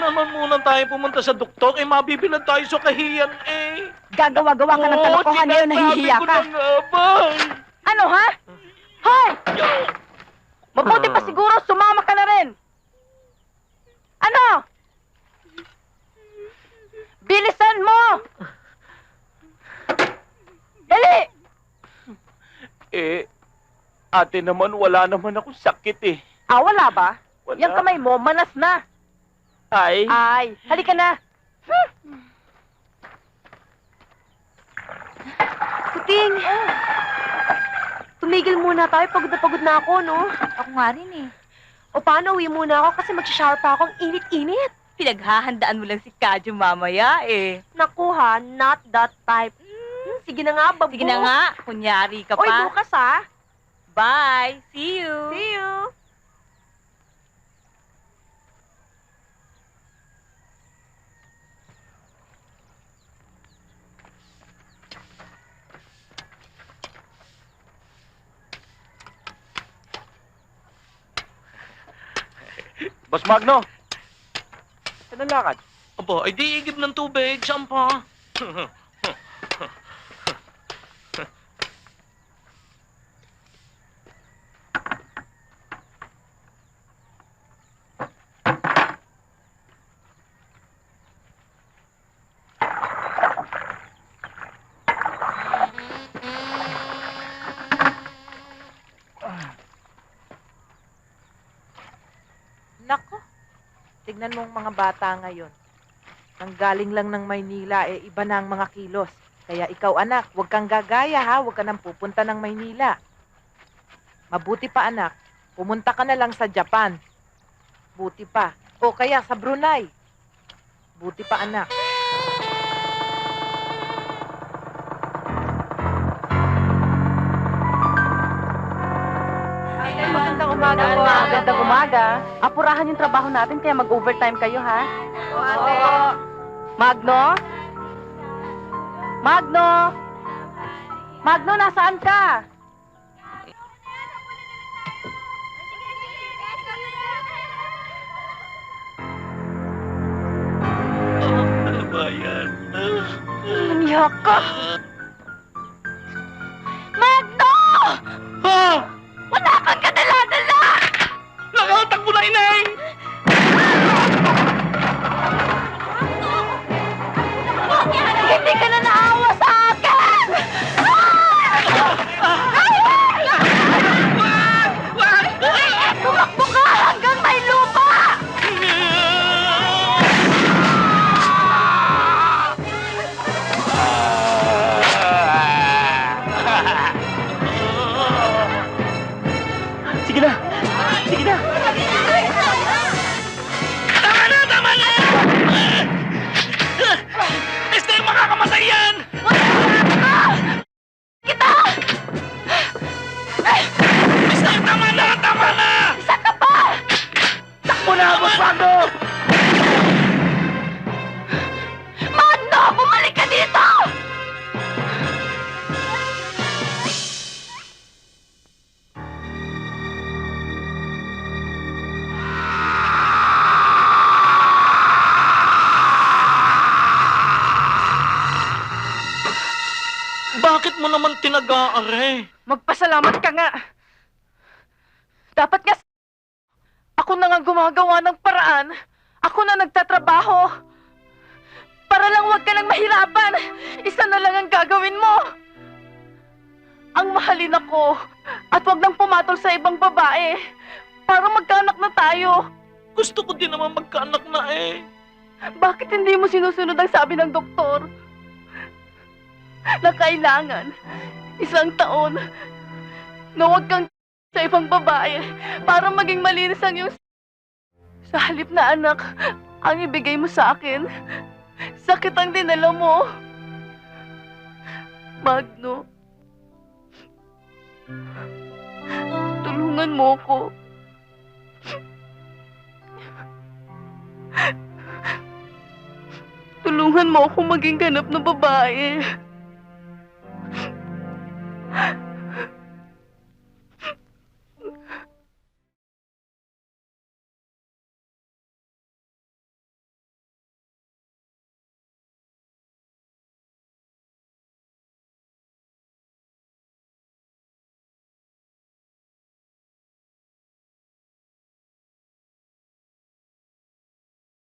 naman muna tayo pumunta sa doktor? Mabibilad tayo sa kahiyan eh. Gagawa-gawa ka ng kalokohan ngayon, nahihiya ka. Sinasabi ko na nga ba? Ano, ha? Hoy! Mabuti pa siguro, sumama ka na rin. Ano? Bilisan mo! Dali! Ate naman, wala naman akong sakit eh. Ah, wala ba? Wala. Yang kamay mo, manas na. Ay. Halika na. Puting! Tumigil muna tayo. Pagod na ako, no? Ako nga rin eh. O paano, uwi muna ako kasi mag-shower pa ako. Ang init-init. Pinaghahandaan mo lang si Kadyo mamaya eh. Naku ha, not that type. Sige na nga, babu. Sige na nga, kunyari ka Oy, pa. bukas ha. Bye! See you! See you. Boss Magno! Saan ang lakad? Aba, ay di igib ng tubig. Saan pa? Nako, tignan mo ang mga bata ngayon. Nanggaling lang ng Maynila, iba na ang mga kilos. Kaya ikaw, anak, huwag kang gagaya ha, huwag ka nang pupunta ng Maynila. Mabuti pa, anak, pumunta ka na lang sa Japan. Buti pa. O kaya sa Brunei. Buti pa, anak. Magandang umaga po. Magandang umaga. Apurahan yung trabaho natin kaya mag-overtime kayo, ha? Oo. Magno? Magno? Magno, nasaan ka? Ano ba yan? Umiyak ka. Magno! Ha? Wala kang kadala-dala! Nakatakbo na, inay! Hindi ka na naawa sa akin! Tumakbo ka hanggang may lupa! Sige na! Sige na! Tama na! Tama na! Esther, makakamasay yan! Kita! Esther, tama na! Tama na! Isa ka pa! Takbo na! Boss Magno! Magno! Bumalik ka dito! Bakit mo naman tinag-aare? Magpasalamat ka nga. Dapat nga ako na nga gumagawa ng paraan. Ako na nagtatrabaho. Para lang wag ka nang mahirapan. Isa na lang ang gagawin mo. Ang mahalin ako. At wag nang pumatol sa ibang babae. Para magkaanak na tayo. Gusto ko din naman magkaanak na eh. Bakit hindi mo sinusunod ang sabi ng doktor? Na kailangan 1 taon na huwag kang sa ibang babae para maging malinis ang iyong sa halip na anak ang ibigay mo sa akin. Sakit ang dinala mo. Magno, tulungan mo ko. Tulungan mo ako maging ganap na babae.